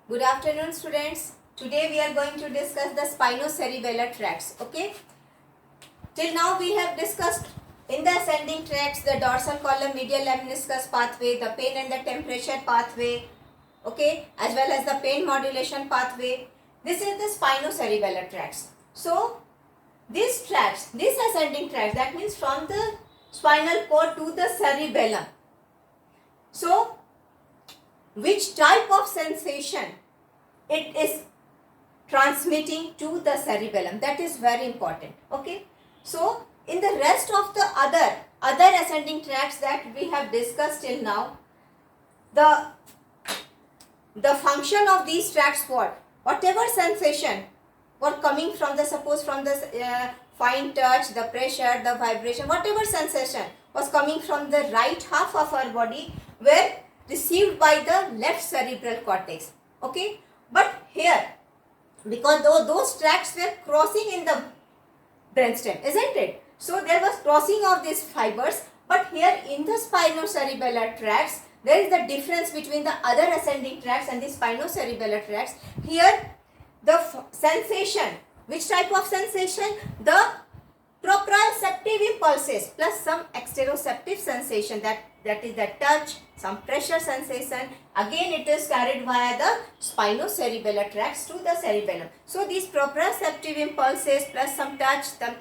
Good afternoon, students. Today we are going to discuss the spinocerebellar tracts. Okay. Till now we have discussed in the ascending tracts the dorsal column, medial lemniscus pathway, the pain and the temperature pathway. Okay, as well as the pain modulation pathway. This is the spinocerebellar tracts. So these tracts, this ascending tract, that means from the spinal cord to the cerebellum. So which type of sensation it is transmitting to the cerebellum, that is very important. Okay, so in the rest of the other ascending tracts that we have discussed till now, the function of these tracts, whatever sensation were coming from the, suppose from the fine touch, the pressure, the vibration, whatever sensation was coming from the right half of our body were received by the left cerebral cortex. Okay, but here, because those tracts were crossing in the brainstem, isn't it? So there was crossing of these fibers, but here in the spinocerebellar tracts, there is the difference between the other ascending tracts and the spinocerebellar tracts. Here the sensation, which type of sensation? The proprioceptive impulses plus some exteroceptive sensation, that is the touch, some pressure sensation. Again it is carried via the spinocerebellar tracts to the cerebellum. So these proprioceptive impulses plus some touch, the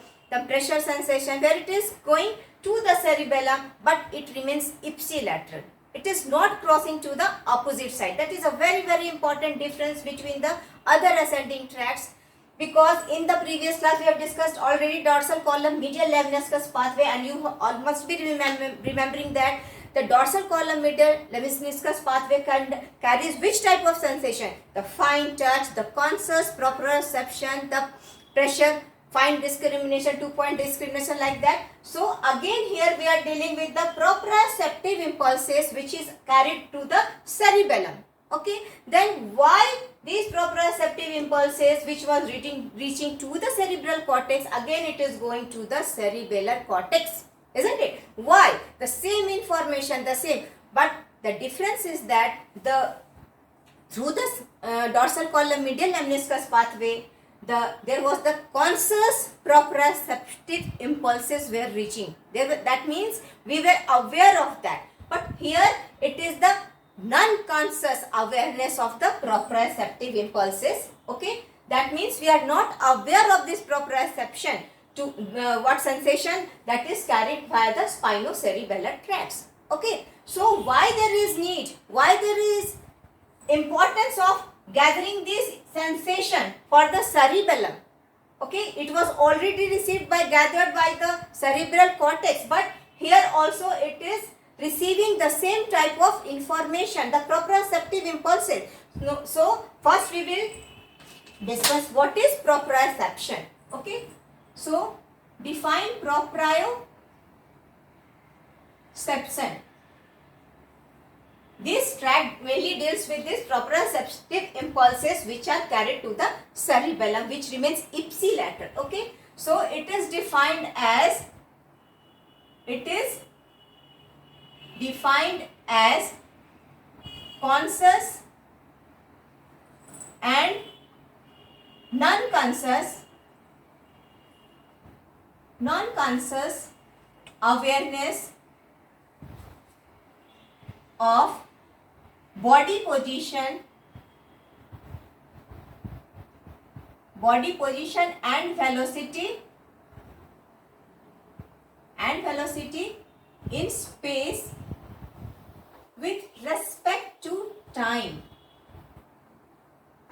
pressure sensation, where it is going to the cerebellum, but it remains ipsilateral. It is not crossing to the opposite side. That is a very important difference between the other ascending tracts, because in the previous class we have discussed already dorsal column, medial lemniscus pathway, and you all must be remembering that the dorsal column, medial lemniscus pathway carries which type of sensation? The fine touch, the conscious proprioception, the pressure, fine discrimination, 2-point discrimination, like that. So again here we are dealing with the proprioceptive impulses which is carried to the cerebellum. Okay, then why these proprioceptive impulses which was reaching to the cerebral cortex, again it is going to the cerebellar cortex, isn't it? Why? The same information, the same, but the difference is that through the dorsal column, medial lemniscus pathway, there was the conscious proprioceptive impulses were reaching. That means we were aware of that. But here it is the non-conscious awareness of the proprioceptive impulses. Okay, that means we are not aware of this proprioception to what sensation that is carried via the spinocerebellar tracts. Okay, so why there is need, why there is importance of gathering this sensation for the cerebellum? Okay, it was already gathered by the cerebral cortex, but here also it is receiving the same type of information, the proprioceptive impulses. So first we will discuss what is proprioception. Okay, so define proprioception. This tract mainly deals with these proprioceptive impulses which are carried to the cerebellum, which remains ipsilateral. Okay, so it is defined as conscious and non-conscious awareness of body position and velocity in space with respect to time.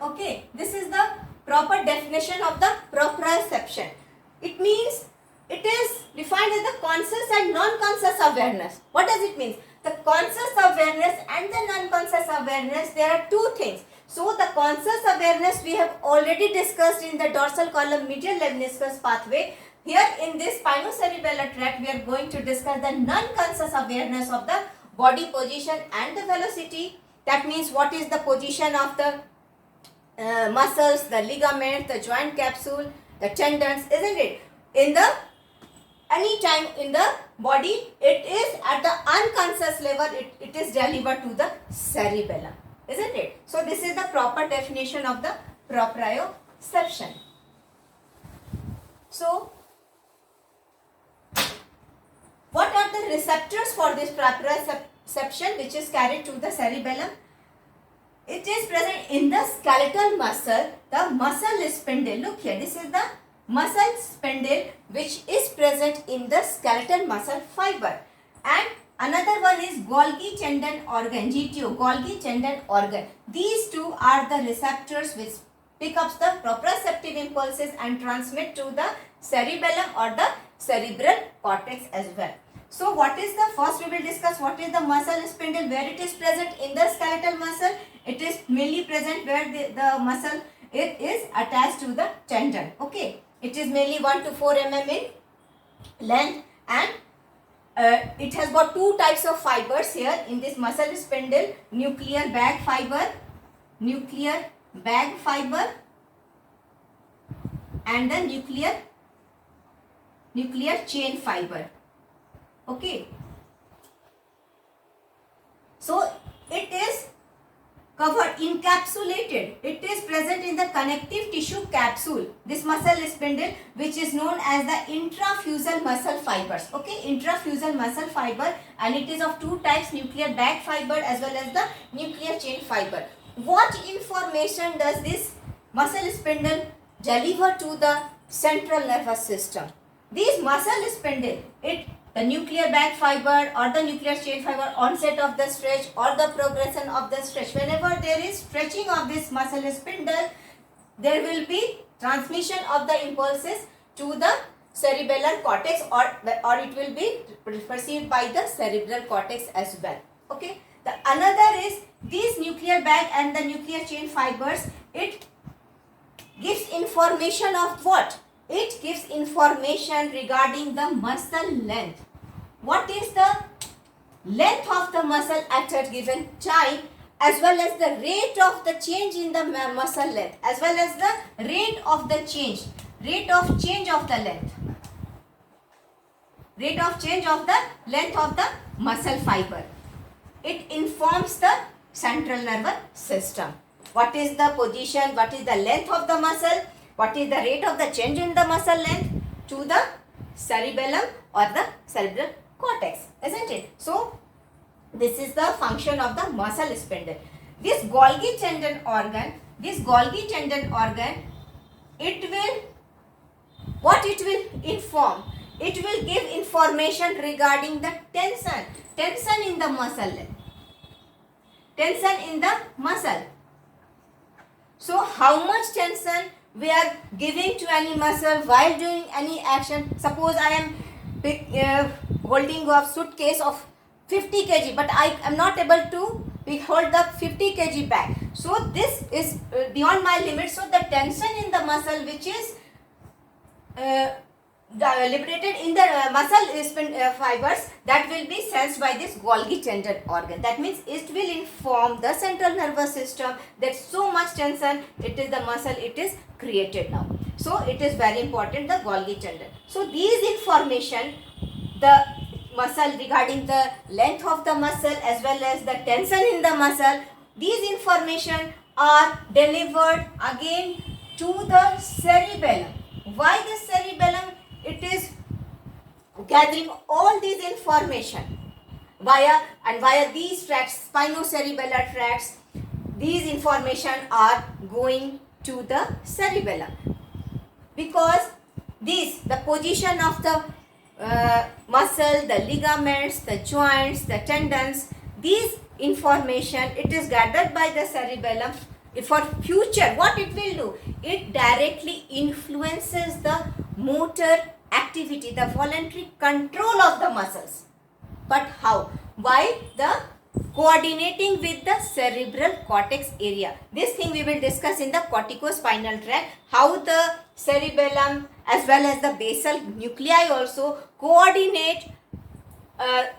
Okay, this is the proper definition of the proprioception. It means it is defined as the conscious and non-conscious awareness. What does it mean? The conscious awareness and the non-conscious awareness, there are two things. So the conscious awareness we have already discussed in the dorsal column, medial lemniscus pathway. Here in this spinocerebellar tract we are going to discuss the non-conscious awareness of the body position and the velocity. That means what is the position of the muscles, the ligaments, the joint capsule, the tendons, isn't it? In the any time in the body, it is at the unconscious level, it is delivered to the cerebellum. isn't it? So this is the proper definition of the proprioception. So what are the receptors for this proprioception which is carried to the cerebellum? It is present in the skeletal muscle, the muscle spindle. Look here, this is the muscle spindle which is present in the skeletal muscle fiber. And another one is Golgi tendon organ, GTO, Golgi tendon organ. These two are the receptors which pick up the proprioceptive impulses and transmit to the cerebellum or the cerebral cortex as well. So what is the, first we will discuss what is the muscle spindle, where it is present in the skeletal muscle. It is mainly present where the muscle it is attached to the tendon. Okay, it is mainly 1 to 4 mm in length, and it has got two types of fibers here in this muscle spindle: nuclear bag fiber, and the nuclear chain fiber. Okay, so it is covered, encapsulated. It is present in the connective tissue capsule, this muscle spindle, which is known as the intrafusal muscle fibers. Okay, intrafusal muscle fiber, and it is of two types: nuclear bag fiber as well as the nuclear chain fiber. What information does this muscle spindle deliver to the central nervous system? These muscle spindle, the nuclear bag fiber or the nuclear chain fiber, onset of the stretch or the progression of the stretch, whenever there is stretching of this muscle spindle, there will be transmission of the impulses to the cerebellar cortex, or it will be perceived by the cerebral cortex as well. Okay, the another is these nuclear bag and the nuclear chain fibers, it gives information of what? It gives information regarding the muscle length. What is the length of the muscle at a given time, as well as the rate of the change in the muscle length, as well as the rate of change of the length. Rate of change of the length of the muscle fiber. It informs the central nervous system. What is the position, what is the length of the muscle, what is the rate of the change in the muscle length to the cerebellum or the cerebral cortex, isn't it? So this is the function of the muscle spindle. This Golgi tendon organ, it will inform? It will give information regarding the tension in the muscle. Tension in the muscle. So how much tension we are giving to any muscle while doing any action. Suppose I am holding a suitcase of 50 kg, but I am not able to hold the 50 kg bag. So this is beyond my limit. So the tension in the muscle which is liberated in the muscle fibers, that will be sensed by this Golgi tendon organ. That means it will inform the central nervous system that so much tension, it is the muscle, it is created now. So it is very important, the Golgi tendon. So these information, the muscle regarding the length of the muscle as well as the tension in the muscle, these information are delivered again to the cerebellum. Why the cerebellum? It is gathering all these information via these tracts, spinocerebellar tracts. These information are going to the cerebellum, because the position of the muscle, the ligaments, the joints, the tendons, these information, it is gathered by the cerebellum for future. What it will do? It directly influences the motor activity, the voluntary control of the muscles. But how? By the coordinating with the cerebral cortex area. This thing we will discuss in the corticospinal tract, how the cerebellum as well as the basal nuclei also coordinate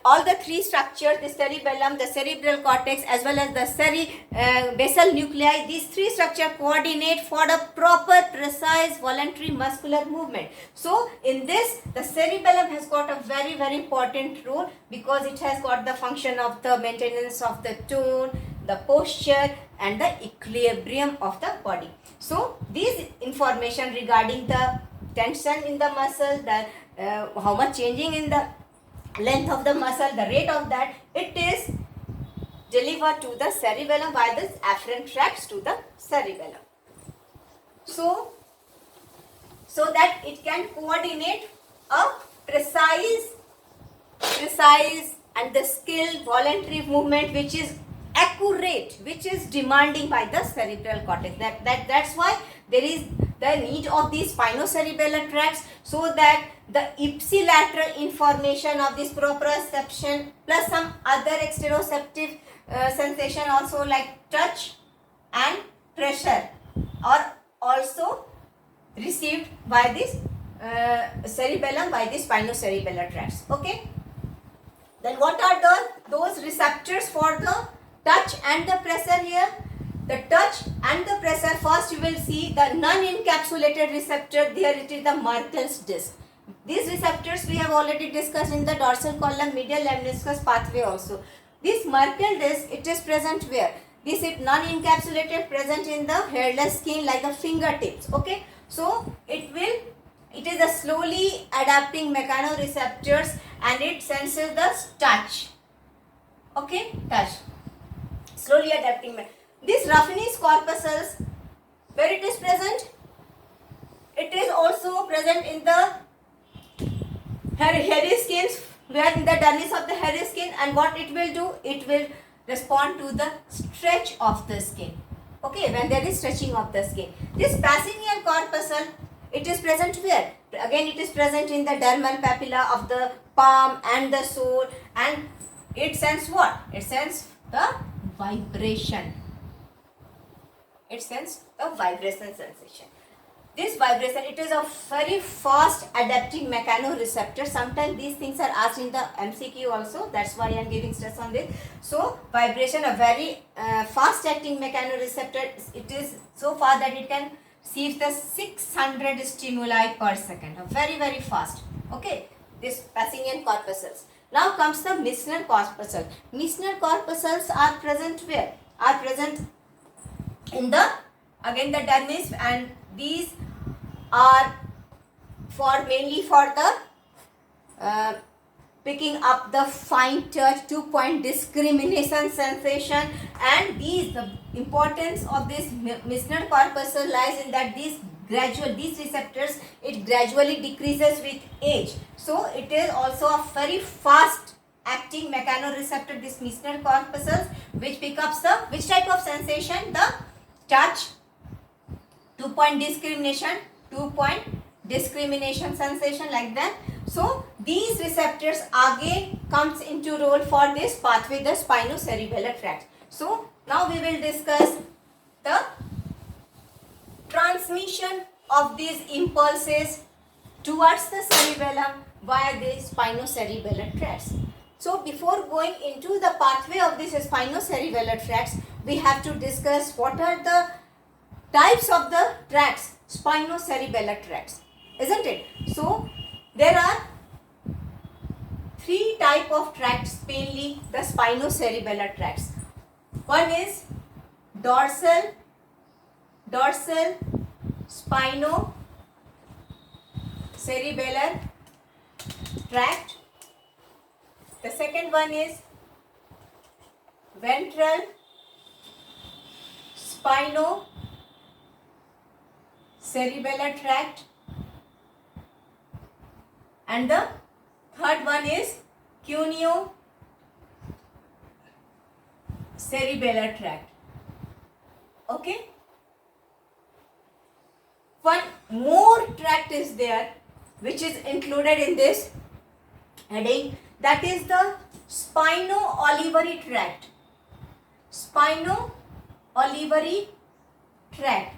all the three structures, the cerebellum, the cerebral cortex as well as the basal nuclei. These three structures coordinate for the proper, precise, voluntary muscular movement. So in this, the cerebellum has got a very, very important role, because it has got the function of the maintenance of the tone, the posture and the equilibrium of the body. So these information regarding the tension in the muscle, the how much changing in the length of the muscle, the rate of that, it is delivered to the cerebellum by the afferent tracts to the cerebellum. So that it can coordinate a precise and the skilled voluntary movement which is accurate, which is demanding by the cerebral cortex. That's why there is the need of these spinocerebellar tracts, so that the ipsilateral information of this proprioception plus some other exteroceptive sensation also like touch and pressure are also received by this cerebellum, by the spinocerebellar tracts. Okay. Then what are those receptors for the touch and the pressure here? The touch and the pressure, first you will see the non-encapsulated receptor, there it is the Merkel's disc. These receptors we have already discussed in the dorsal column medial lemniscus pathway also. This Merkel disc, it is present where? This is non-encapsulated, present in the hairless skin like the fingertips. Okay. So it is a slowly adapting mechanoreceptors and it senses the touch. Okay, touch. Slowly adapting. This Ruffini's corpuscles, where it is present? It is also present in the hairy skins, where in the dermis of the hairy skin, and what it will do? It will respond to the stretch of the skin. Okay, when there is stretching of the skin. This Pacinian corpuscle, it is present where? Again, it is present in the dermal papilla of the palm and the sole, and it sends what? It sends the vibration. It sends the vibration sensation. This vibration, it is a very fast adapting mechanoreceptor. Sometimes these things are asked in the MCQ also. That's why I am giving stress on this. So, vibration, a very fast acting mechanoreceptor. It is so far that it can receive the 600 stimuli per second. Very, very fast. Okay. This Pacinian corpuscles. Now comes the Meissner corpuscle. Meissner corpuscles are present where? Are present in the, again the dermis, and these are mainly for the picking up the fine touch, 2-point discrimination sensation, and the importance of this Meissner corpuscle lies in that these receptors, it gradually decreases with age. So it is also a very fast acting mechanoreceptor, this Meissner corpuscles, which pick up the which type of sensation? The touch, 2-point discrimination sensation, like that. So these receptors again comes into role for this pathway, the spinocerebellar tract. So now we will discuss the transmission of these impulses towards the cerebellum via the spinocerebellar tracts. So before going into the pathway of this spinocerebellar tracts, we have to discuss what are the types of the tracts, spinocerebellar tracts, isn't it? So there are 3 type of tracts, mainly the spinocerebellar tracts. One is dorsal spinocerebellar tract. The second one is ventral spinocerebellar tract, and the third one is cuneo-cerebellar tract. Okay. One more tract is there which is included in this heading, that is the spino-olivary tract. Spino-olivary tract.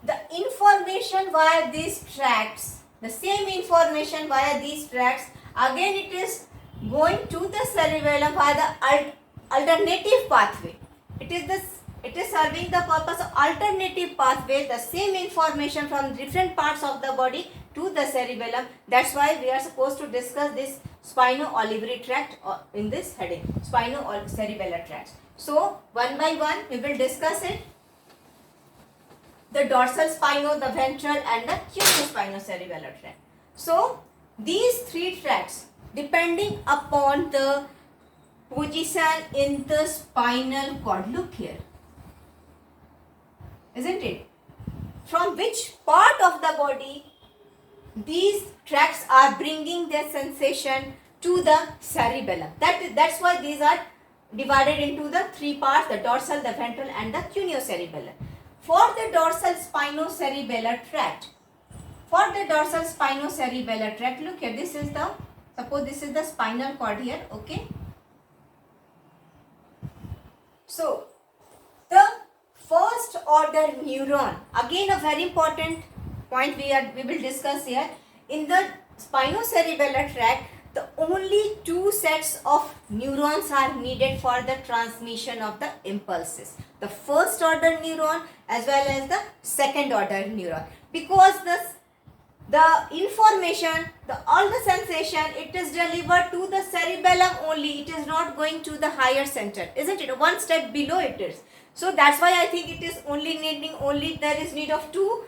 The information via these tracts, the same information via these tracts, again it is going to the cerebellum via the alternative pathway. It is serving the purpose of alternative pathway, the same information from different parts of the body to the cerebellum. That's why we are supposed to discuss this spino-olivary tract in this heading, spino-cerebellar tracts. So one by one we will discuss it. The dorsal spino, the ventral and the cuneo-spinocerebellar tract. So these three tracts, depending upon the position in the spinal cord, look here, isn't it? From which part of the body these tracts are bringing their sensation to the cerebellum. That's why these are divided into the three parts, the dorsal, the ventral and the cuneo-cerebellar. For the dorsal spinocerebellar tract, look here, this is the, suppose this is the spinal cord here, okay. So the first order neuron, again a very important point we will discuss here. In the spinocerebellar tract, the only two sets of neurons are needed for the transmission of the impulses. The first order neuron as well as the second order neuron. Because the information, all the sensation, it is delivered to the cerebellum only. It is not going to the higher center, isn't it? One step below it is. So that's why I think it is there is need of two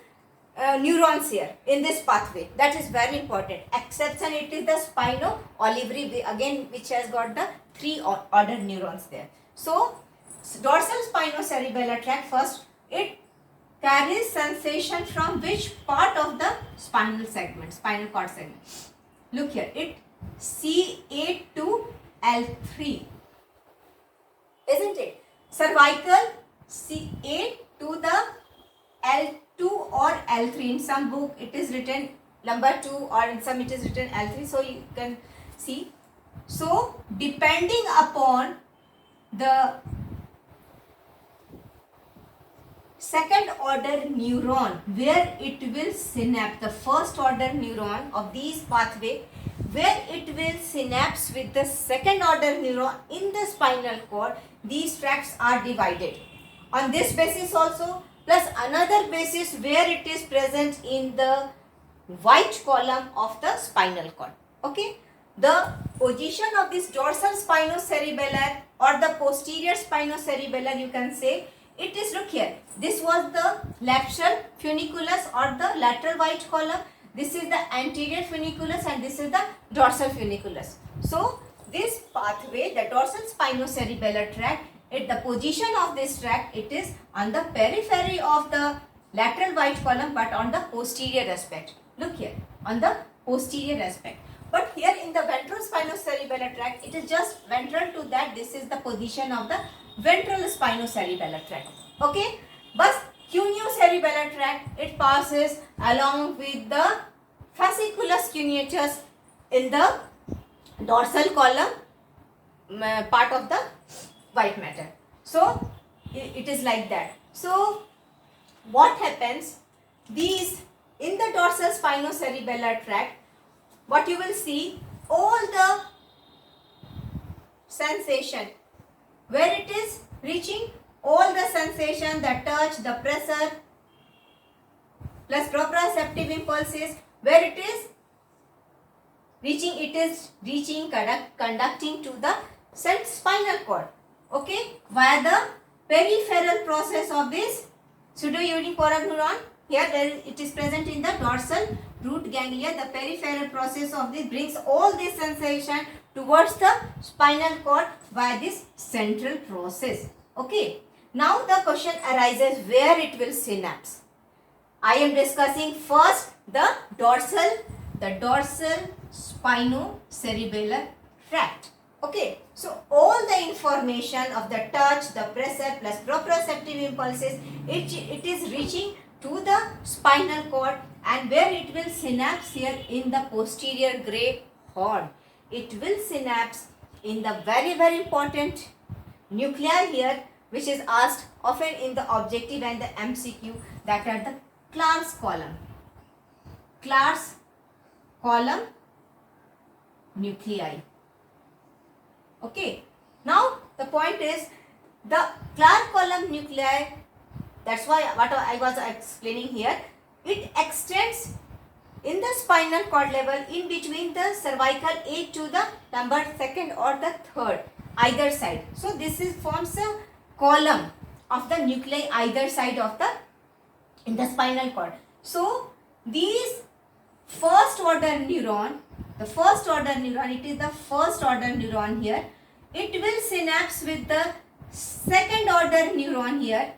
neurons here in this pathway. That is very important. Exception, it is the spino-olivary again, which has got the three order neurons there. So dorsal spinocerebellar tract, first it carries sensation from which part of the spinal cord segment. Look here, it C8 to L3, isn't it? Cervical C8 to the L2 or L3. In some book it is written number 2 or in some it is written L3. So you can see. So depending upon the second order neuron where it will synapse, the first order neuron of these pathway where it will synapse with the second order neuron in the spinal cord, these tracts are divided on this basis also, plus another basis where it is present in the white column of the spinal cord. Okay, the position of this dorsal spinocerebellar or the posterior spinocerebellar, you can say, it is, look here, this was the lateral funiculus or the lateral white column, this is the anterior funiculus and this is the dorsal funiculus. So this pathway, the dorsal spinocerebellar tract, at the position of this tract, it is on the periphery of the lateral white column but on the posterior aspect. Look here, on the posterior aspect. But here in the ventral spinocerebellar tract, it is just ventral to that. This is the position of the ventral spinocerebellar tract. Okay, but cuneo-cerebellar tract, it passes along with the fasciculus cuneatus in the dorsal column part of the white matter. So it is like that. So what happens, these in the dorsal spinocerebellar tract, what you will see, all the sensation where it is reaching, all the sensation, the touch, the pressure plus proprioceptive impulses, where it is reaching, conducting to the spinal cord. Okay, via the peripheral process of this pseudounipolar neuron. Here it is present in the dorsal root ganglia. The peripheral process of this brings all this sensation towards the spinal cord via this central process. Okay, now the question arises where it will synapse. I am discussing first the dorsal spinocerebellar tract. Okay, so all the information of the touch, the pressure plus proprioceptive impulses, it is reaching to the spinal cord, and where it will synapse here in the posterior gray horn. It will synapse in the very, very important nuclei here, which is asked often in the objective and the MCQ, that are the Clark's column. Clark's column nuclei. Okay, now the point is the Clark column nuclei, that's why what I was explaining here, it extends in the spinal cord level in between the cervical 8 to the number 2nd or the 3rd. either side. So this is forms a column of the nuclei either side of the in the spinal cord. So these first order neuron, the first order neuron, it is the first order neuron here. It will synapse with the second order neuron here.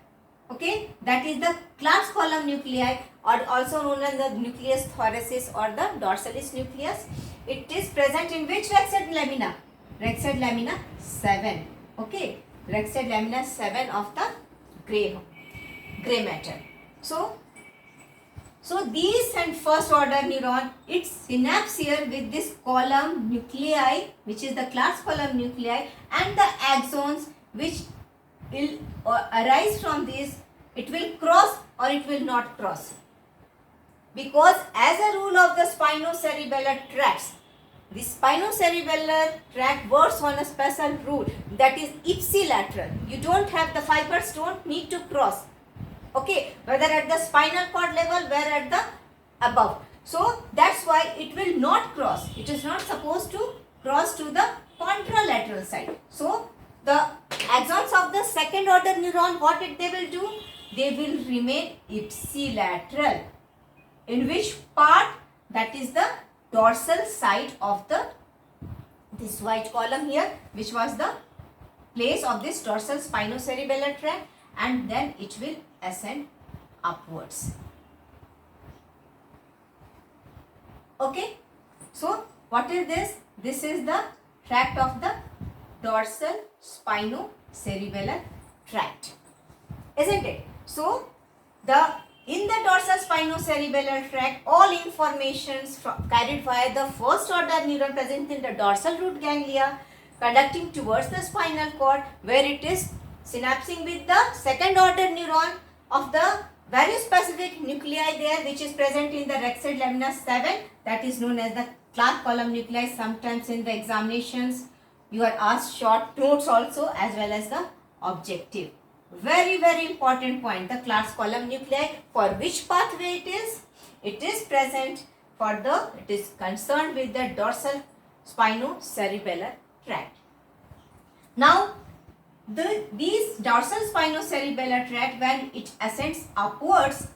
Okay, that is the class column nuclei, or also known as the nucleus thoracis or the dorsalis nucleus. It is present in which Rexed lamina? Rexed lamina 7. Okay, Rexed lamina 7 of the gray matter. So these and first order neuron, it synapse here with this column nuclei, which is the class column nuclei, and the axons which will arise from this. It will cross or it will not cross, because as a rule of the spinocerebellar tracts, the spinocerebellar tract works on a special rule, that is ipsilateral. You don't have, the fibers don't need to cross. Okay, whether at the spinal cord level, whether at the above. So that's why it will not cross. It is not supposed to cross to the contralateral side. So the axons of the second order neuron, what they will do? They will remain ipsilateral. In which part? That is the dorsal side of this white column here, which was the place of this dorsal spinocerebellar tract, and then it will ascend upwards. Okay, so what is this? This is the tract of the dorsal spinocerebellar tract, isn't it? So in the dorsal spinocerebellar tract, all informations carried via the first order neuron present in the dorsal root ganglia, conducting towards the spinal cord, where it is synapsing with the second order neuron of the very specific nuclei there, which is present in the Rexed lamina 7, that is known as the class column nuclei. Sometimes in the examinations you are asked short notes also, as well as the objective. Very, very important point, the class column nuclei. For which pathway it is? It is present for the, it is concerned with the dorsal spinocerebellar tract. Now, these dorsal spinocerebellar tract, when it ascends upwards,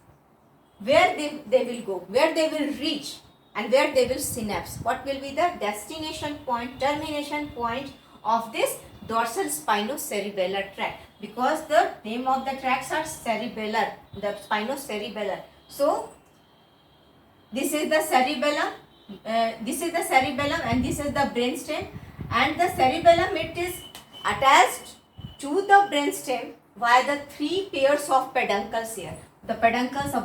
where they will go, where they will reach, and where they will synapse. What will be the destination point, termination point of this dorsal spinocerebellar tract? Because the name of the tracts are cerebellar, the spinocerebellar. So this is the cerebellum, and this is the brainstem, and the cerebellum, it is attached to the brainstem via the 3 pairs of peduncles here. The peduncles, a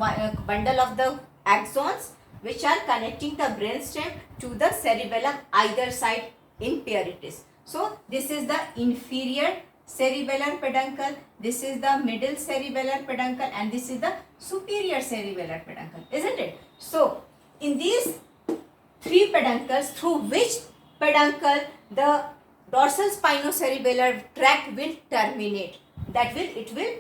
bundle of the axons which are connecting the brainstem to the cerebellum either side, in pair it is. So this is the inferior cerebellar peduncle, this is the middle cerebellar peduncle, and this is the superior cerebellar peduncle, isn't it? So in these 3 peduncles, through which peduncle the dorsal spinocerebellar tract will terminate, it will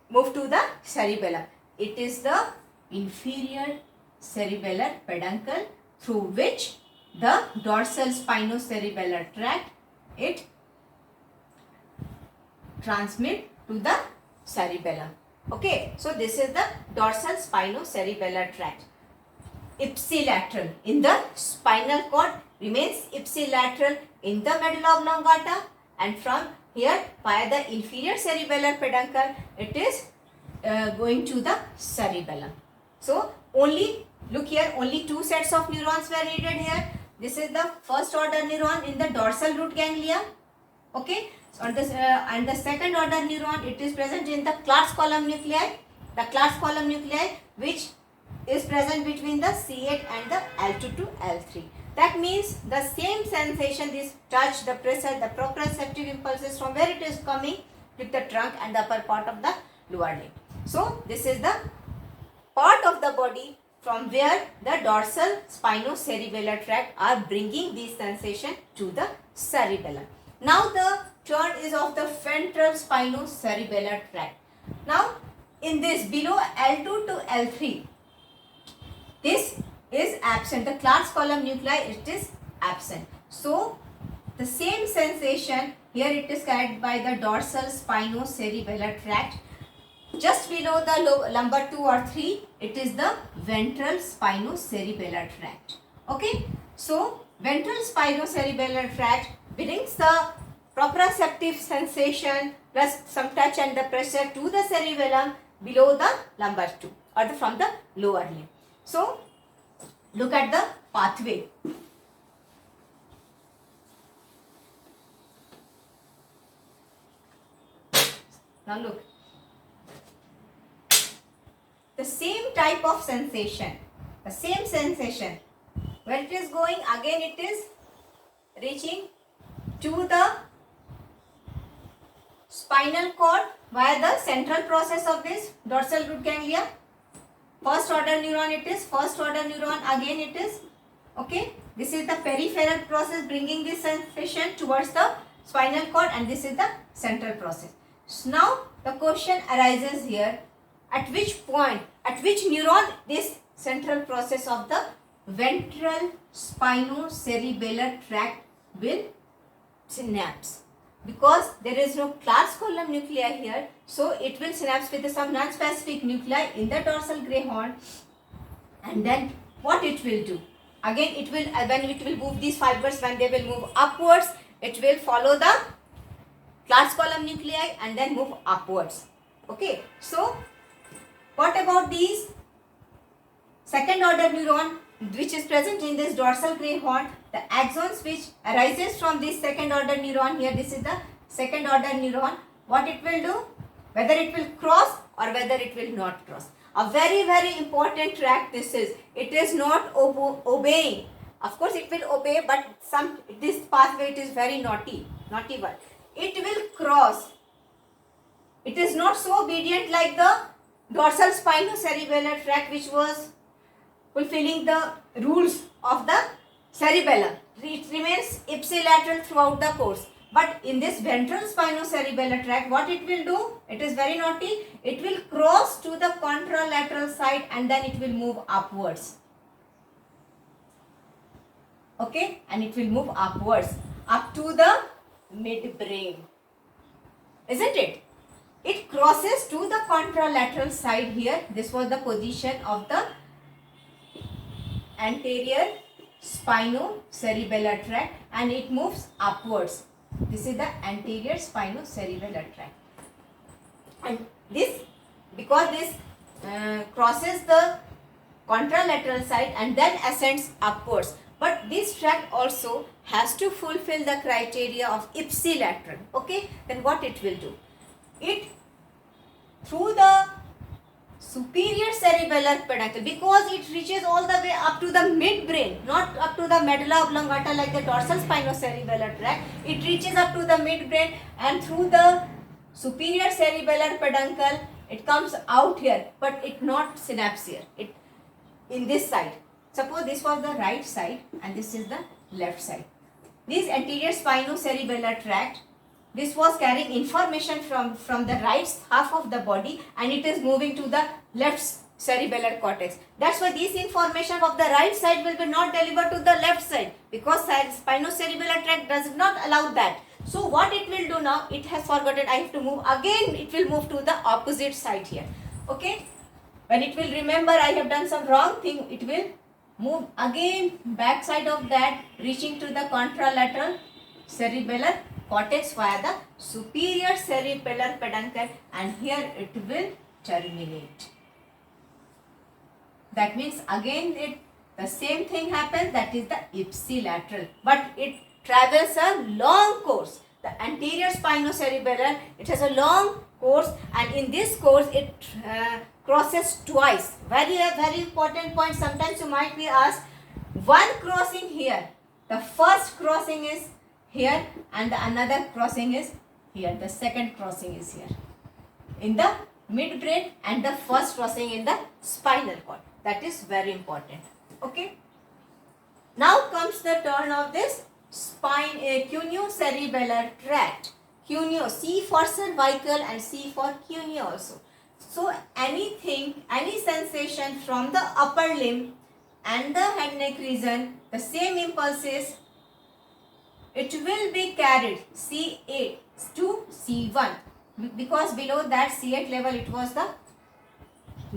move to the cerebellum. It is the inferior cerebellar peduncle through which the dorsal spinocerebellar tract, it transmit to the cerebellum. Okay, so this is the dorsal spinocerebellar tract. Ipsilateral in the spinal cord, remains ipsilateral in the medulla oblongata, and from here via the inferior cerebellar peduncle, it is going to the cerebellum. So only, look here, only 2 sets of neurons were needed here. This is the first order neuron in the dorsal root ganglia. Okay, so and the second order neuron, it is present in the class column nuclei. The class column nuclei, which is present between the C8 and the L2 to L3. That means the same sensation, this touch, the pressure, the proprioceptive impulses, from where it is coming, with the trunk and the upper part of the lower limb. So this is the part of the body from where the dorsal spinocerebellar tract are bringing these sensation to the cerebellum. Now the turn is of the ventral spinocerebellar tract. Now in this below L2 to L3, this is absent. The class column nuclei, it is absent. So the same sensation Here it is carried by the dorsal spinocerebellar tract. Just below the lumbar 2 or 3, it is the ventral spinocerebellar tract. Okay. So, ventral spinocerebellar tract brings the proprioceptive sensation plus some touch and the pressure to the cerebellum below the lumbar 2 or from the lower limb. So, look at the pathway. Now look. The same type of sensation, the same sensation. When it is going, again it is reaching to the spinal cord via the central process of this dorsal root ganglia. First order neuron it is, first order neuron again it is. Okay, this is the peripheral process bringing this sensation towards the spinal cord, and this is the central process. So now the question arises here, at which point, at which neuron this central process of the ventral spinocerebellar tract will synapse, because there is no class column nuclei here, so it will synapse with some non-specific nuclei in the dorsal gray horn. And then what it will do, again it will, when it will move these fibers, when they will move upwards, it will follow the class column nuclei and then move upwards. Okay, so what about these second order neuron which is present in this dorsal gray horn? The axons which arises from this second order neuron here, this is the second order neuron. What it will do? Whether it will cross or whether it will not cross. A very important tract this is. It is not obeying. Of course it will obey, but this pathway it is very naughty one. It will cross. It is not so obedient like the dorsal spinocerebellar tract which was fulfilling the rules of the cerebellum. It remains ipsilateral throughout the course. But in this ventral spinocerebellar tract, what it will do? It is very naughty. It will cross to the contralateral side and then it will move upwards. Okay, and it will move upwards up to the midbrain. Isn't it? It crosses to the contralateral side here. This was the position of the anterior spinocerebellar tract and it moves upwards. This is the anterior spinocerebellar tract. And this, because this crosses the contralateral side and then ascends upwards. But this tract also has to fulfill the criteria of ipsilateral. Okay, then what it will do? It, through the superior cerebellar peduncle, because it reaches all the way up to the midbrain, not up to the medulla oblongata like the dorsal spinocerebellar tract. It reaches up to the midbrain and through the superior cerebellar peduncle, it comes out here, but it not synapse here. It in this side. Suppose this was the right side and this is the left side. This anterior spinocerebellar tract, this was carrying information from the right half of the body and it is moving to the left cerebellar cortex. That's why this information of the right side will be not delivered to the left side, because spinocerebellar tract does not allow that. So what it will do now, it has forgotten, I have to move again, it will move to the opposite side here. Okay, when it will remember I have done some wrong thing, it will move again back side of that, reaching to the contralateral cerebellar cortex via the superior cerebellar peduncle, and here it will terminate. That means again the same thing happens, that is the ipsilateral, but it travels a long course. The anterior spinocerebellar, it has a long course, and in this course it crosses twice. Very important point. Sometimes you might be asked, one crossing here, the first crossing is here and the another crossing is here, the second crossing is here in the midbrain and the first crossing in the spinal cord. That is very important. Okay, now comes the turn of this cuneo-cerebellar tract. Cuneo, C for cervical and C for cuneo also. So any sensation from the upper limb and the head neck region, the same impulses it will be carried C8 to C1, because below that C8 level it was the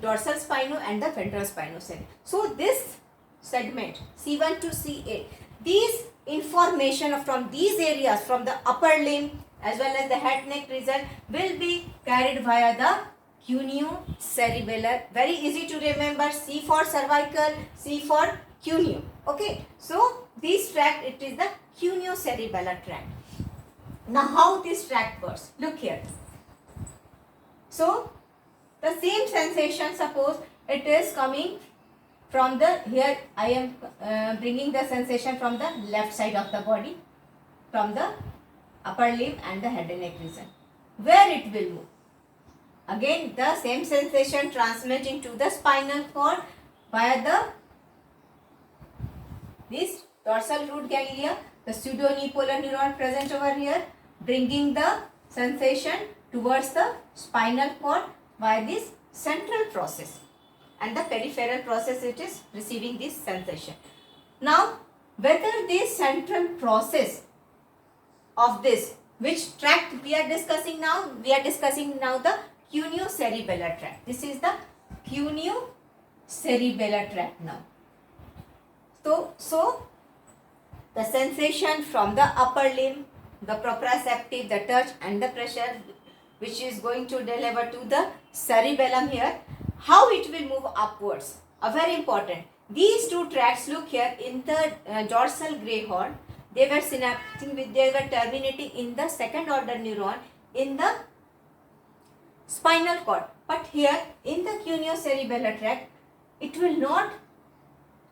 dorsal spino and the ventral spinocerebellar. So this segment C1 to C8, these information from these areas, from the upper limb as well as the head neck region, will be carried via the cuneo-cerebellar. Very easy to remember. C for cervical, C for cuneo. Okay, so this tract, it is the cuneo-cerebellar tract. Now how this tract works? Look here. So the same sensation, suppose it is coming from the, here I am bringing the sensation from the left side of the body, from the upper limb and the head and neck region. Where it will move? Again the same sensation transmitting to the spinal cord via this dorsal root ganglia, the pseudounipolar neuron present over here, bringing the sensation towards the spinal cord by this central process, and the peripheral process it is receiving this sensation. Now whether this central process of this, which tract we are discussing now? We are discussing now the cuneo-cerebellar tract. This is the cuneo-cerebellar tract now. So the sensation from the upper limb, the proprioceptive, the touch and the pressure, which is going to deliver to the cerebellum here, how it will move upwards. Very important. These two tracts, look here, in the dorsal gray horn, they were synapsing with, they were terminating in the second order neuron in the spinal cord. But here in the cuneo-cerebellar tract, it will not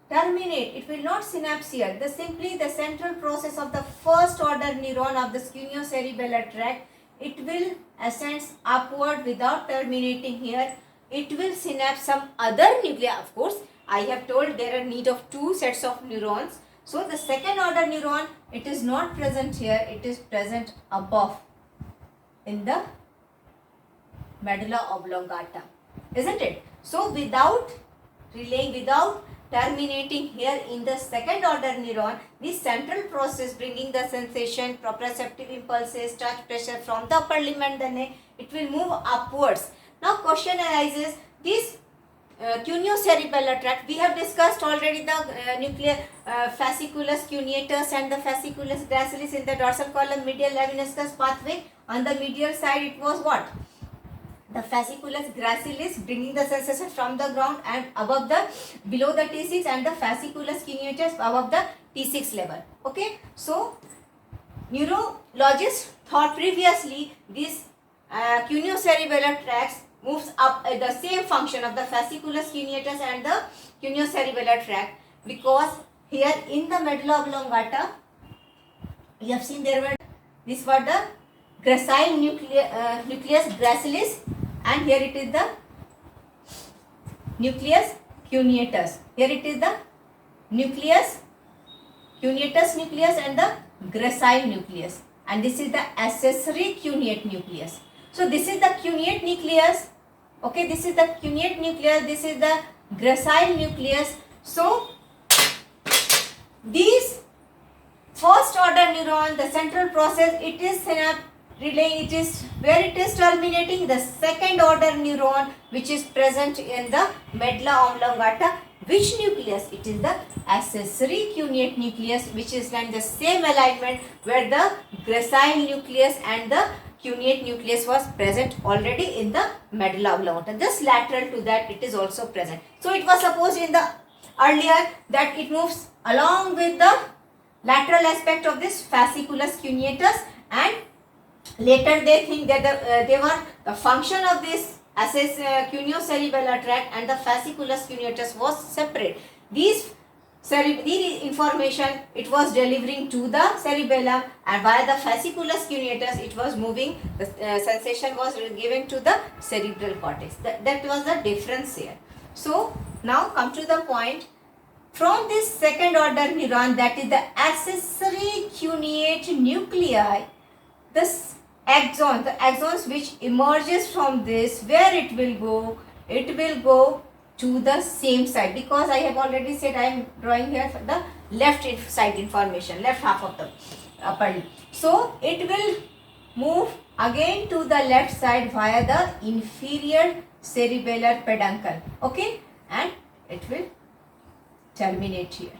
terminate, it will not synapse here. Simply the central process of the first order neuron of the cuneo-cerebellar tract, it will ascend upward without terminating here. It will synapse some other nuclei. Of course, I have told there are need of two sets of neurons. So the second order neuron, it is not present here, it is present above in the medulla oblongata, isn't it? So without relaying, without terminating here in the second order neuron, this central process bringing the sensation, proprioceptive impulses, touch, pressure from the upper limb and the neck, it will move upwards. Now question arises, this cuneo-cerebellar tract, we have discussed already the nuclear fasciculus cuneatus and the fasciculus gracilis in the dorsal column medial lemniscus pathway. On the medial side it was what? The fasciculus gracilis bringing the sensation from the ground and above the, below the T6, and the fasciculus cuneatus above the T6 level. Okay, so neurologists thought previously this cuneo-cerebellar tracts moves up the same function of the fasciculus cuneatus and the cuneo-cerebellar tract, because here in the medulla oblongata you have seen there were, this were the gracile nucleus gracilis, and here it is the nucleus cuneatus. Here it is the nucleus cuneatus nucleus and the gracile nucleus, and this is the accessory cuneate nucleus. So this is the cuneate nucleus. Okay, this is the cuneate nucleus, this is the gracile nucleus. So these first order neuron, the central process, it is synapse relay, it is where it is terminating the second order neuron which is present in the medulla oblongata. Which nucleus? It is the accessory cuneate nucleus, which is in the same alignment where the gracile nucleus and the cuneate nucleus was present already in the medulla oblongata. Just lateral to that it is also present. So it was supposed in the earlier that it moves along with the lateral aspect of this fasciculus cuneatus, and later they think that the function of this cuneo-cerebellar tract and the fasciculus cuneatus was separate. These information it was delivering to the cerebellum, and via the fasciculus cuneatus it was moving, the sensation was given to the cerebral cortex. That was the difference here. So now come to the point, from this second order neuron, that is the accessory cuneate nuclei, this axon, the axons which emerges from this, where it will go? It will go to the same side, because I have already said I am drawing here for the left side information, left half of the upper lip. So it will move again to the left side via the inferior cerebellar peduncle. Okay, and it will terminate here.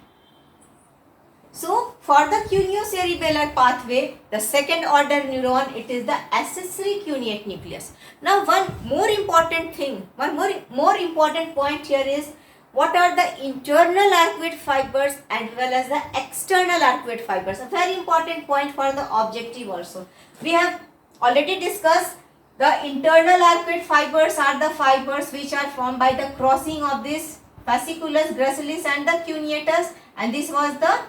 So for the cuneo-cerebellar pathway, the second order neuron, it is the accessory cuneate nucleus. Now one more important thing, one more important point here is what are the internal arcuate fibers as well as the external arcuate fibers. A very important point for the objective also. We have already discussed the internal arcuate fibers are the fibers which are formed by the crossing of this fasciculus gracilis and the cuneatus, and this was the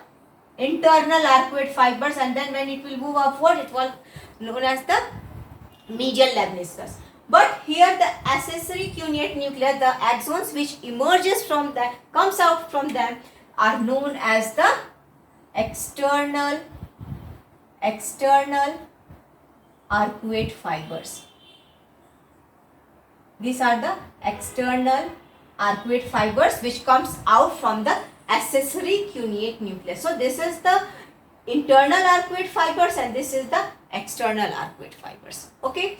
internal arcuate fibers, and then when it will move upward it was known as the medial lemniscus. But here the accessory cuneate nucleus, the axons which emerges from that, comes out from them, are known as the external arcuate fibers. These are the external arcuate fibers which comes out from the accessory cuneate nucleus. So this is the internal arcuate fibers and this is the external arcuate fibers. Okay.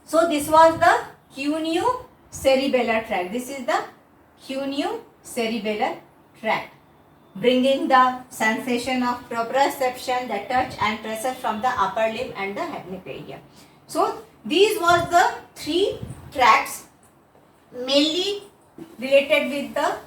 So this was the cuneo-cerebellar tract. This is the cuneo-cerebellar tract, bringing the sensation of proprioception, the touch and pressure from the upper limb and the head neck area. So these was the three tracts mainly related with the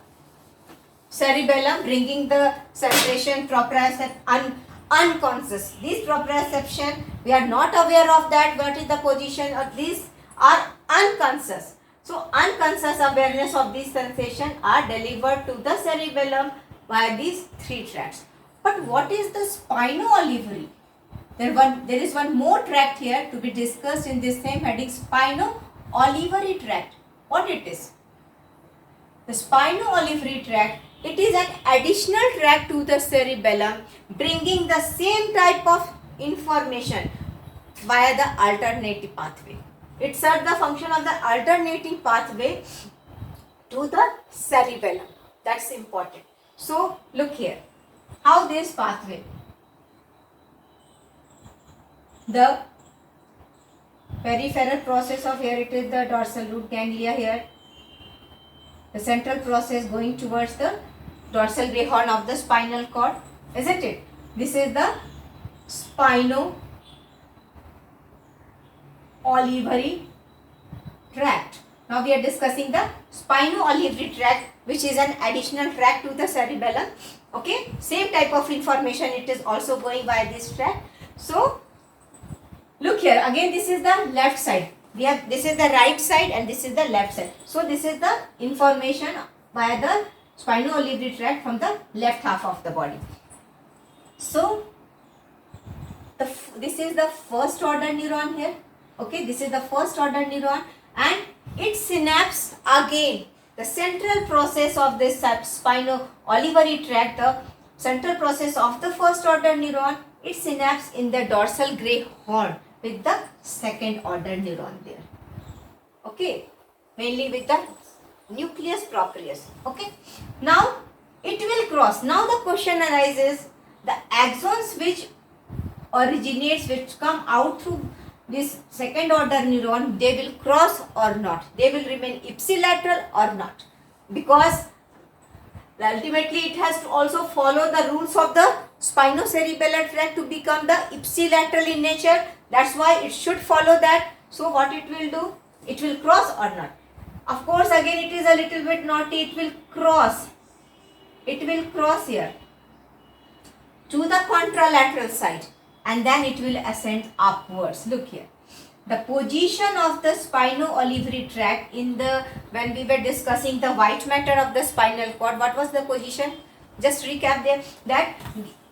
cerebellum, bringing the sensation, proprioception, unconscious. This proprioception, we are not aware of that, what is the position of these are unconscious. So unconscious awareness of this sensation are delivered to the cerebellum by these three tracts. But what is the spino-olivary? There is one more tract here to be discussed in this same heading, spino-olivary tract. What it is? The spino-olivary tract, it is an additional tract to the cerebellum, bringing the same type of information via the alternative pathway. It serves the function of the alternating pathway to the cerebellum. That's important. So look here, how this pathway, the peripheral process of here, it is the dorsal root ganglia here, the central process going towards the dorsal gray horn of the spinal cord, isn't it? This is the spino-olivary tract. Now we are discussing the spino-olivary tract, which is an additional tract to the cerebellum. Okay, same type of information it is also going by this tract. So look here, again this is the left side. This is the right side and this is the left side. So this is the information via the spino-olivary tract from the left half of the body. So this is the first order neuron here. Okay, this is the first order neuron and it synapse again. The central process of this spino-olivary tract, the central process of the first order neuron, it synapse in the dorsal gray horn with the second order neuron there. Okay, mainly with the nucleus proprius. Okay, now it will cross. Now the question arises, the axons which originates, which come out through this second order neuron, they will cross or not, they will remain ipsilateral or not, because ultimately it has to also follow the rules of the spinocerebellar tract to become the ipsilateral in nature. That's why it should follow that. So what it will do, it will cross or not. Of course again it is a little bit naughty, it will cross here to the contralateral side and then it will ascend upwards. Look here, the position of the spino-olivary tract in the, when we were discussing the white matter of the spinal cord, what was the position? Just recap there, that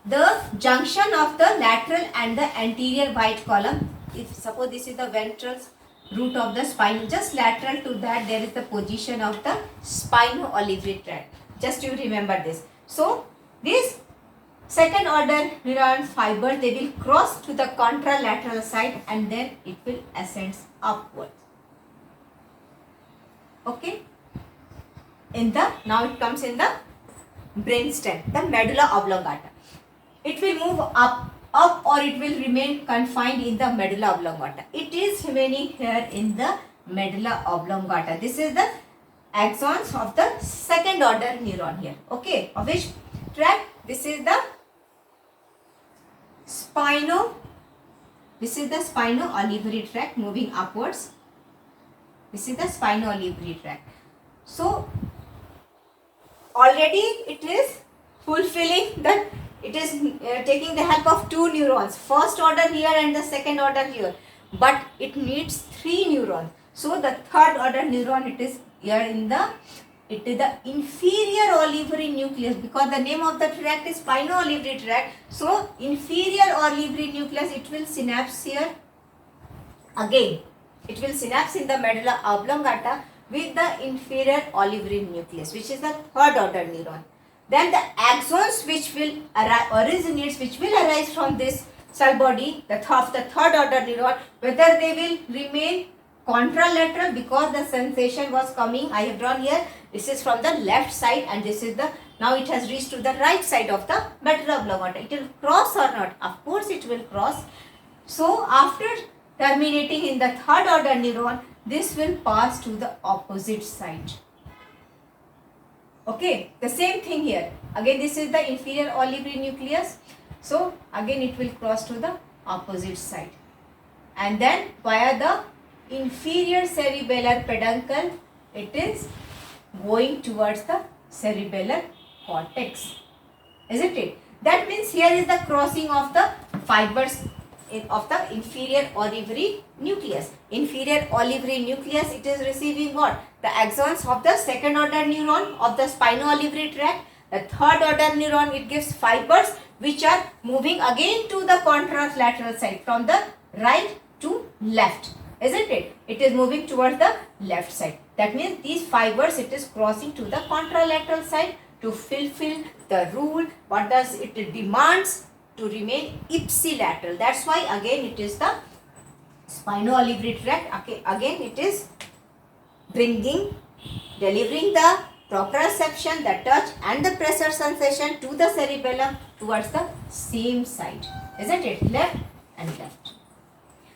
the junction of the lateral and the anterior white column, if suppose this is the ventral root of the spine, just lateral to that there is the position of the spino-olivary tract. Just you remember this. So this second order neuron fiber, they will cross to the contralateral side and then it will ascend upwards. Okay, now it comes in the brainstem, the medulla oblongata. it will move up or it will remain confined in the medulla oblongata. It is remaining here in the medulla oblongata. This is the axons of the second order neuron here. Okay, of which tract? This is the spino-olivary tract moving upwards. This is the spino-olivary tract. So already it is fulfilling that it is taking the help of two neurons, first order here and the second order here, but it needs three neurons. So the third order neuron, it is here in the, it is the inferior olivary nucleus, because the name of the tract is spino-olivary tract. So inferior olivary nucleus, it will synapse here again. It will synapse in the medulla oblongata with the inferior olivary nucleus, which is the third order neuron. Then the axons which will arise from this cell body, the third order neuron, whether they will remain contralateral because the sensation was coming, I have drawn here, this is from the left side and this is the, now it has reached to the right side of the medulla oblongata. It will cross or not? Of course it will cross. So after terminating in the third order neuron, this will pass to the opposite side. Okay, the same thing here. Again, this is the inferior olivary nucleus. So again it will cross to the opposite side. And then via the inferior cerebellar peduncle, it is going towards the cerebellar cortex. Isn't it? That means here is the crossing of the fibers of the inferior olivary nucleus. Inferior olivary nucleus, it is receiving what? The axons of the second order neuron of the spino-olivary tract. The third order neuron, it gives fibers which are moving again to the contralateral side from the right to left. Isn't it? It is moving towards the left side. That means these fibers, it is crossing to the contralateral side to fulfill the rule. What does it demands? To remain ipsilateral. That's why again it is the spino-olivary tract. Okay, again it is delivering the proprioception, the touch and the pressure sensation to the cerebellum towards the same side. Isn't it? Left and left.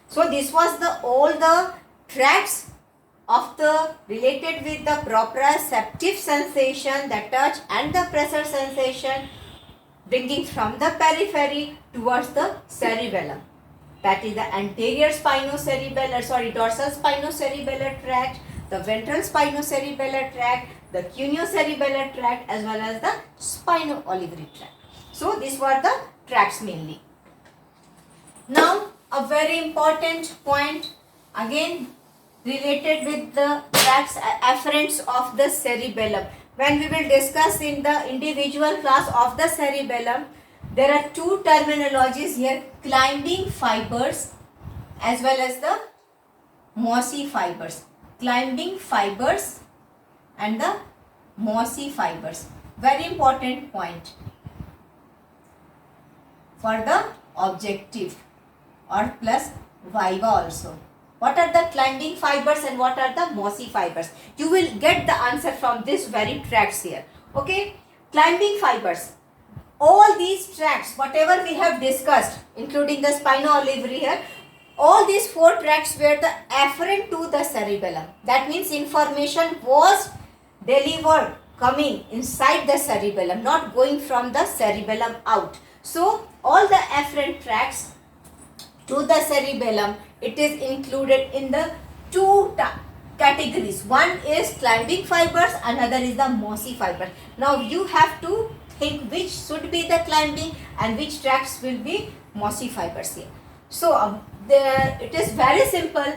So this was all the tracts of the related with the proprioceptive sensation, the touch and the pressure sensation, bringing from the periphery towards the cerebellum. That is the anterior dorsal spinocerebellar tract, the ventral spinocerebellar tract, the cuneo-cerebellar tract as well as the spino-olivary tract. So these were the tracts mainly. Now a very important point again related with the tracts afferents of the cerebellum. When we will discuss in the individual class of the cerebellum, there are two terminologies here, climbing fibers as well as the mossy fibers. Climbing fibers and the mossy fibers. Very important point for the objective or plus viva also. What are the climbing fibers and what are the mossy fibers? You will get the answer from this very tracts here. Okay, climbing fibers. All these tracts, whatever we have discussed, including the spino-olivary here, all these four tracts were the afferent to the cerebellum. That means information was delivered coming inside the cerebellum, not going from the cerebellum out. So all the afferent tracts to the cerebellum, it is included in the two categories. One is climbing fibers, another is the mossy fibers. Now you have to think which should be the climbing and which tracts will be mossy fibers here. So it is very simple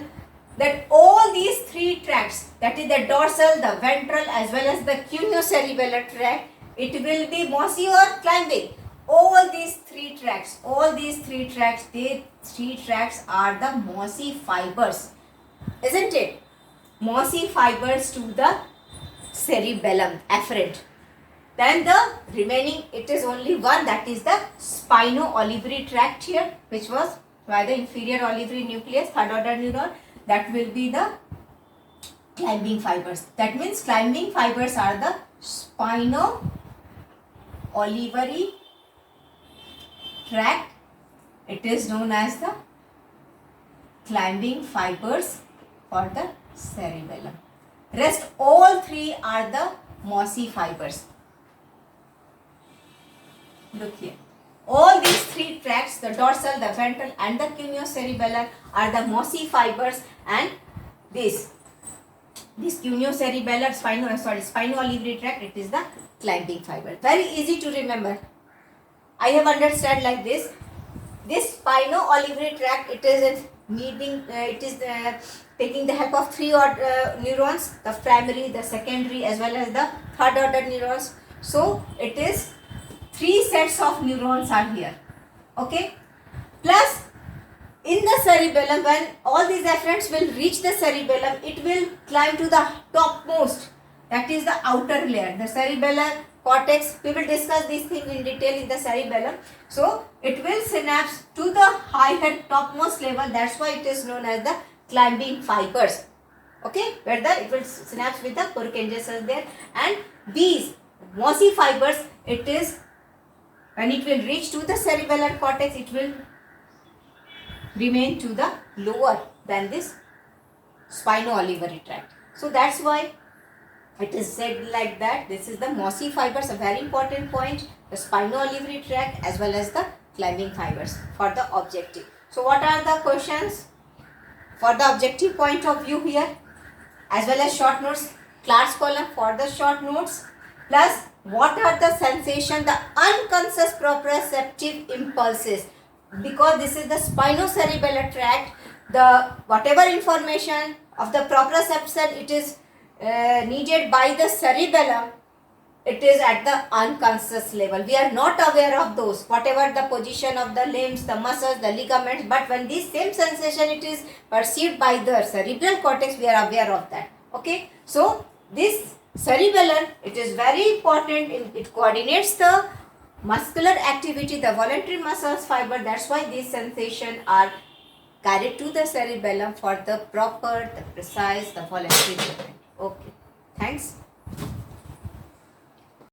that all these three tracts, that is the dorsal, the ventral as well as the cuneo-cerebellar tract, it will be mossy or climbing. All these three tracts are the mossy fibers, isn't it? Mossy fibers to the cerebellum afferent. Then the remaining, it is only one, that is the spino-olivary tract here, which was by the inferior olivary nucleus, third order neuron. That will be the climbing fibers. That means climbing fibers are the spino-olivary tract, it is known as the climbing fibers for the cerebellum. Rest all three are the mossy fibers. Look here. All these three tracts, the dorsal, the ventral and the cuneo-cerebellar, are the mossy fibers, and this cuneo-cerebellar, spino-olivary tract, it is the climbing fiber. Very easy to remember. I have understood like this. This spino-olivary tract, it is taking the help of three neurons, the primary, the secondary as well as the third order neurons. So it is three sets of neurons are here. Okay. Plus in the cerebellum, when all these efferents will reach the cerebellum, it will climb to the topmost, that is the outer layer, the cerebellar cortex. We will discuss these things in detail in the cerebellum. So it will synapse to the higher topmost level. That's why it is known as the climbing fibers. Okay, where it will synapse with the Purkinje cells there, and these mossy fibers, it is when it will reach to the cerebellar cortex, it will remain to the lower than this spino-olivary tract. So that's why it is said like that. This is the mossy fibers, a very important point, the spino-olivary tract as well as the climbing fibers for the objective. So what are the questions for the objective point of view here, as well as short notes, class column for the short notes, plus what are the sensation, the unconscious proprioceptive impulses, because this is the spinocerebellar tract, the whatever information of the proprioception, it is needed by the cerebellum, it is at the unconscious level. We are not aware of those, whatever the position of the limbs, the muscles, the ligaments, but when this same sensation it is perceived by the cerebral cortex, we are aware of that. Okay, so this cerebellum, it is very important, it coordinates the muscular activity, the voluntary muscles fiber. That's why these sensations are carried to the cerebellum for the proper, the precise, the voluntary movement. Okay, thanks.